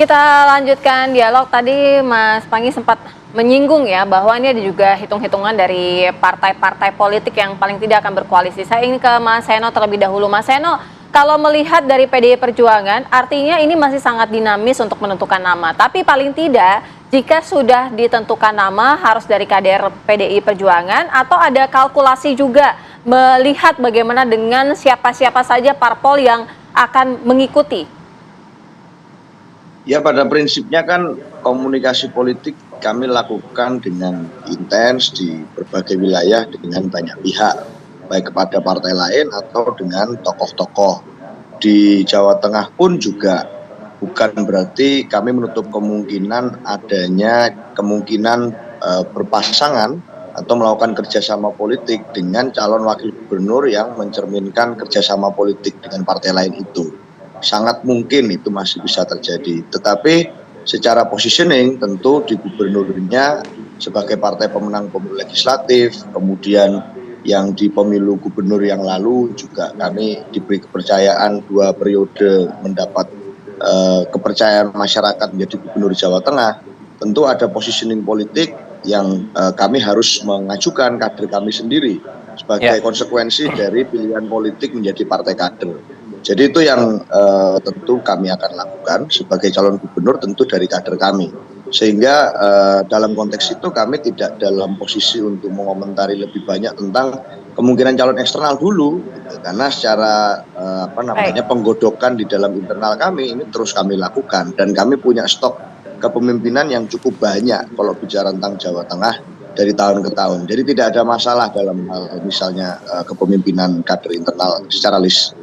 Kita lanjutkan dialog. Tadi Mas Pangi sempat menyinggung ya bahwa ini ada juga hitung-hitungan dari partai-partai politik yang paling tidak akan berkoalisi. Saya ingin ke Mas Seno terlebih dahulu. Mas Seno, kalau melihat dari PDI Perjuangan, artinya ini masih sangat dinamis untuk menentukan nama. Tapi paling tidak, jika sudah ditentukan nama harus dari kader PDI Perjuangan atau ada kalkulasi juga melihat bagaimana dengan siapa-siapa saja parpol yang akan mengikuti. Ya, pada prinsipnya kan komunikasi politik kami lakukan dengan intens di berbagai wilayah dengan banyak pihak, baik kepada partai lain atau dengan tokoh-tokoh. Di Jawa Tengah pun juga bukan berarti kami menutup kemungkinan adanya kemungkinan berpasangan atau melakukan kerjasama politik dengan calon wakil gubernur yang mencerminkan kerjasama politik dengan partai lain itu. Sangat mungkin itu masih bisa terjadi, tetapi secara positioning tentu di gubernurnya sebagai partai pemenang pemilu legislatif, kemudian yang di pemilu gubernur yang lalu juga kami diberi kepercayaan 2 periode mendapat kepercayaan masyarakat menjadi gubernur Jawa Tengah. Tentu ada positioning politik yang kami harus mengajukan kader kami sendiri sebagai konsekuensi dari pilihan politik menjadi partai kader. Jadi itu yang tentu kami akan lakukan sebagai calon gubernur, tentu dari kader kami. Sehingga dalam konteks itu kami tidak dalam posisi untuk mengomentari lebih banyak tentang kemungkinan calon eksternal dulu, gitu. Karena secara penggodokan di dalam internal kami ini terus kami lakukan, dan kami punya stok kepemimpinan yang cukup banyak kalau bicara tentang Jawa Tengah dari tahun ke tahun. Jadi tidak ada masalah dalam hal misalnya kepemimpinan kader internal secara list.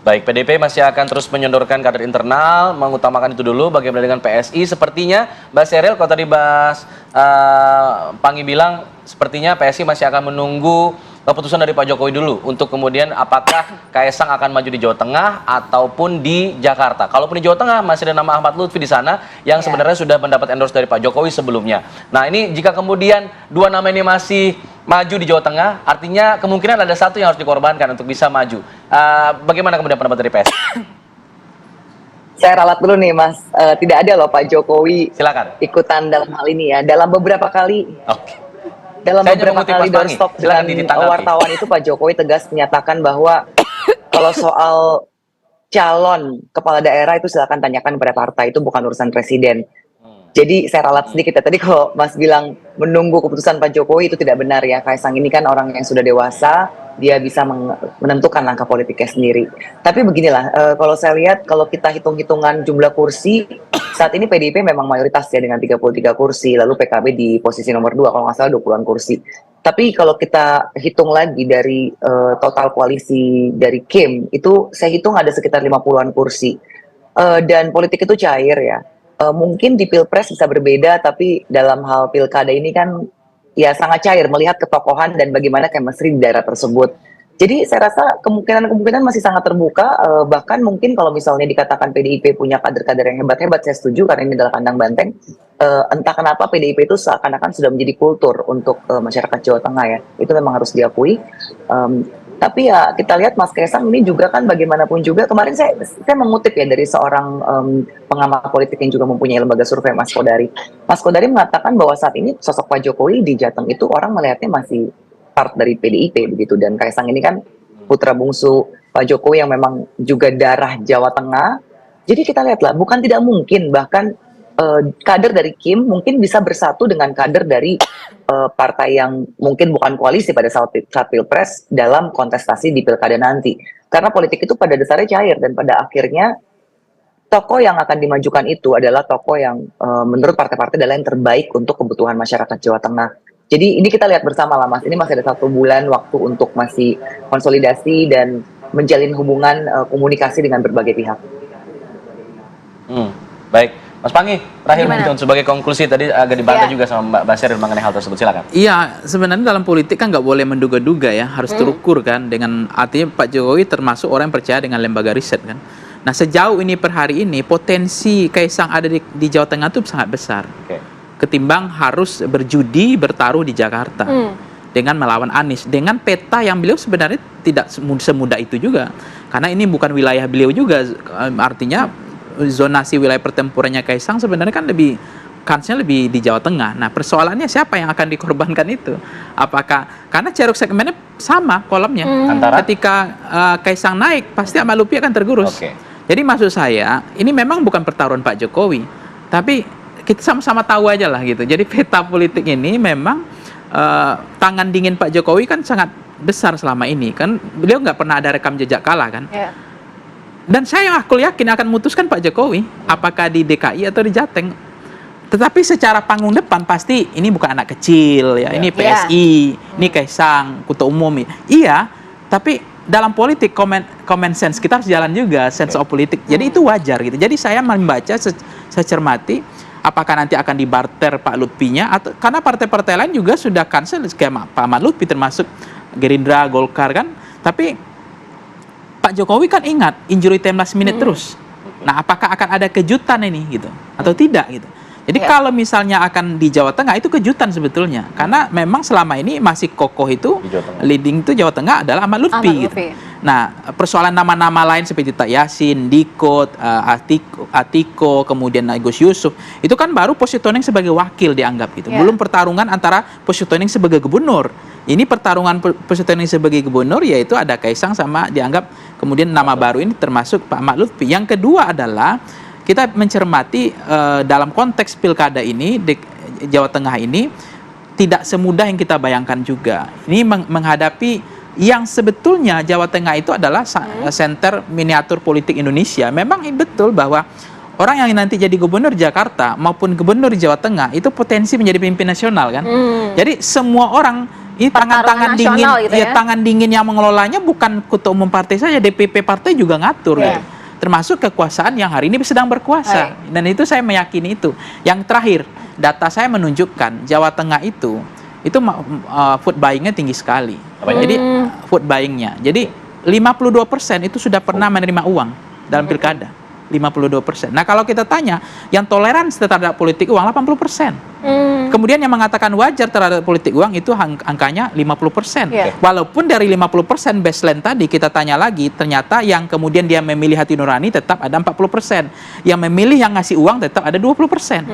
Baik, PDIP masih akan terus menyodorkan kader internal, mengutamakan itu dulu. Bagaimana dengan PSI? Sepertinya Mbak Sheryl, kalau tadi Mas Pangi bilang, sepertinya PSI masih akan menunggu keputusan dari Pak Jokowi dulu untuk kemudian apakah Kaisang akan maju di Jawa Tengah ataupun di Jakarta. Kalaupun di Jawa Tengah masih ada nama Ahmad Lutfi di sana yang sebenarnya sudah mendapat endorse dari Pak Jokowi sebelumnya. Nah, ini jika kemudian 2 nama ini masih maju di Jawa Tengah, artinya kemungkinan ada satu yang harus dikorbankan untuk bisa maju. Bagaimana kemudian pendapat dari PSI? Saya ralat dulu nih, Mas. Tidak ada loh Pak Jokowi Silakan. ikutan dalam hal ini ya. Dalam beberapa kali Saya beberapa kali doorstop dengan wartawan itu Pak Jokowi tegas menyatakan bahwa kalau soal calon kepala daerah itu silakan tanyakan pada partai, itu bukan urusan presiden. Jadi saya ralat sedikit ya. Tadi kalau Mas bilang menunggu keputusan Pak Jokowi, itu tidak benar ya. Kaisang ini kan orang yang sudah dewasa, dia bisa menentukan langkah politiknya sendiri. Tapi beginilah, kalau saya lihat, kalau kita hitung-hitungan jumlah kursi, saat ini PDIP memang mayoritas ya dengan 33 kursi, lalu PKB di posisi nomor 2, kalau nggak salah 20-an kursi. Tapi kalau kita hitung lagi dari total koalisi dari Kim, itu saya hitung ada sekitar 50-an kursi. Dan politik itu cair ya. Mungkin di Pilpres bisa berbeda, tapi dalam hal Pilkada ini kan ya sangat cair melihat ketokohan dan bagaimana chemistry di daerah tersebut. Jadi saya rasa kemungkinan masih sangat terbuka, bahkan mungkin kalau misalnya dikatakan PDIP punya kader-kader yang hebat-hebat, saya setuju karena ini adalah kandang banteng. Entah kenapa PDIP itu seakan-akan sudah menjadi kultur untuk masyarakat Jawa Tengah ya, itu memang harus diakui. Tapi ya kita lihat Mas Kaisang ini juga kan bagaimanapun juga, kemarin saya mengutip ya dari seorang pengamat politik yang juga mempunyai lembaga survei, Mas Kodari. Mas Kodari mengatakan bahwa saat ini sosok Pak Jokowi di Jateng itu orang melihatnya masih part dari PDIP begitu, dan Kaisang ini kan putra bungsu Pak Jokowi yang memang juga darah Jawa Tengah. Jadi kita lihatlah, bukan tidak mungkin bahkan kader dari Kim mungkin bisa bersatu dengan kader dari partai yang mungkin bukan koalisi pada saat Pilpres dalam kontestasi di Pilkada nanti. Karena politik itu pada dasarnya cair, dan pada akhirnya tokoh yang akan dimajukan itu adalah tokoh yang menurut partai-partai adalah yang terbaik untuk kebutuhan masyarakat Jawa Tengah. Jadi ini kita lihat bersama lah Mas, ini masih ada 1 bulan waktu untuk masih konsolidasi dan menjalin hubungan komunikasi dengan berbagai pihak. Baik, Mas Pangi, terakhir mungkin sebagai konklusi tadi agak dibantah juga sama Mbak Sheryl mengenai hal tersebut, silakan. Iya, sebenarnya dalam politik kan nggak boleh menduga-duga ya, harus terukur kan, dengan artinya Pak Jokowi termasuk orang yang percaya dengan lembaga riset kan. Nah sejauh ini per hari ini potensi Kaisang ada di Jawa Tengah itu sangat besar, ketimbang harus berjudi bertaruh di Jakarta dengan melawan Anies, dengan peta yang beliau sebenarnya tidak semudah itu juga, karena ini bukan wilayah beliau juga, artinya zonasi wilayah pertempurannya Kaisang sebenarnya kan kansnya lebih di Jawa Tengah. Nah, persoalannya siapa yang akan dikorbankan itu? Apakah karena ceruk segmennya sama kolomnya. Antara Ketika Kaisang naik, pasti Ahmad Lutfi akan tergerus. Oke. Jadi maksud saya, ini memang bukan pertaruhan Pak Jokowi, tapi kita sama-sama tahu aja lah gitu. Jadi peta politik ini memang tangan dingin Pak Jokowi kan sangat besar selama ini. Kan beliau nggak pernah ada rekam jejak kalah kan. Ya. Dan aku yakin akan memutuskan Pak Jokowi, apakah di DKI atau di Jateng. Tetapi secara panggung depan pasti ini bukan anak kecil ya, ini PSI, ini Kaisang, Ketua Umum. Iya, tapi dalam politik common sense kita harus jalan juga, sense of politik. Jadi itu wajar gitu. Jadi saya membaca, saya cermati apakah nanti akan dibarter Pak Lutfinya atau karena partai-partai lain juga sudah cancel kayak Pak Ahmad Lutfi termasuk Gerindra, Golkar kan. Tapi Pak Jokowi kan ingat injury time last minute terus. Nah, apakah akan ada kejutan ini gitu atau tidak gitu? Jadi kalau misalnya akan di Jawa Tengah itu kejutan sebetulnya karena memang selama ini masih kokoh itu leading itu Jawa Tengah adalah Ahmad Lutfi. Gitu. Nah, persoalan nama-nama lain seperti Tak Yasin, Dikot, Atiko, kemudian Gus Yusuf itu kan baru positioning sebagai wakil dianggap gitu. Belum pertarungan antara positioning sebagai gubernur. Ini pertarungan positioning sebagai gubernur yaitu ada Kaisang sama dianggap kemudian nama baru ini termasuk Pak Ahmad Lutfi. Yang kedua adalah kita mencermati dalam konteks pilkada ini di Jawa Tengah ini tidak semudah yang kita bayangkan juga. Ini menghadapi yang sebetulnya Jawa Tengah itu adalah center miniatur politik Indonesia. Memang betul bahwa orang yang nanti jadi gubernur Jakarta maupun gubernur Jawa Tengah itu potensi menjadi pemimpin nasional kan. Jadi semua orang ini tangan-tangan dingin gitu ya, tangan dingin yang mengelolanya bukan ketua umum partai saja, DPP partai juga ngatur gitu. Termasuk kekuasaan yang hari ini sedang berkuasa. Dan itu saya meyakini itu. Yang terakhir, data saya menunjukkan Jawa Tengah itu food buying-nya tinggi sekali. Jadi food buying-nya. Jadi 52% itu sudah pernah menerima uang dalam pilkada. 52%. Nah, kalau kita tanya, yang toleransi terhadap politik uang 80%. Kemudian yang mengatakan wajar terhadap politik uang itu angkanya 50%. Walaupun dari 50% baseline tadi kita tanya lagi, ternyata yang kemudian dia memilih hati nurani tetap ada 40%. Yang memilih yang ngasih uang tetap ada 20%.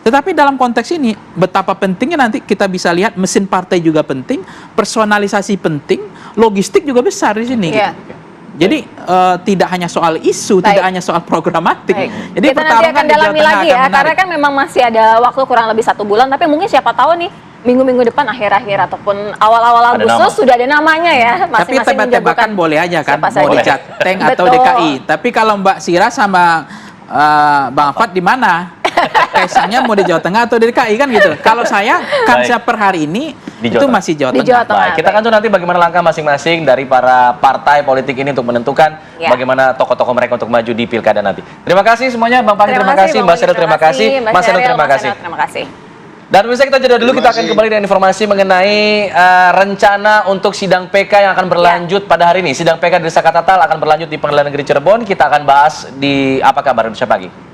Tetapi dalam konteks ini, betapa pentingnya nanti kita bisa lihat mesin partai juga penting, personalisasi penting, logistik juga besar di sini. Gitu. Jadi tidak hanya soal isu, tidak hanya soal programatik. Jadi kita nanti akan dalami lagi ya, karena kan memang masih ada waktu kurang lebih 1 bulan, tapi mungkin siapa tahu nih minggu-minggu depan akhir-akhir ataupun awal-awal Agustus sudah ada namanya ya. Tapi tebak-tebakan boleh aja kan, mau di Jateng atau DKI. Tapi kalau Mbak Sira sama Bang Afat di mana? Kaisangnya mau di Jawa Tengah atau di DKI kan gitu. Kalau saya kansnya per hari ini itu masih Jawa Tengah. Baik, kita akan tuh nanti bagaimana langkah masing-masing dari para partai politik ini untuk menentukan bagaimana tokoh-tokoh mereka untuk maju di pilkada nanti. Terima kasih semuanya, Bang Pangi terima kasih, Mbak Sheryl terima kasih, Mas Heru terima kasih. Dan bisa kita jeda dulu, kita akan kembali dengan informasi mengenai rencana untuk sidang PK yang akan berlanjut pada hari ini. Sidang PK di Desa Katatal akan berlanjut di Pengadilan Negeri Cirebon. Kita akan bahas di Apa Kabar Indonesia Pagi.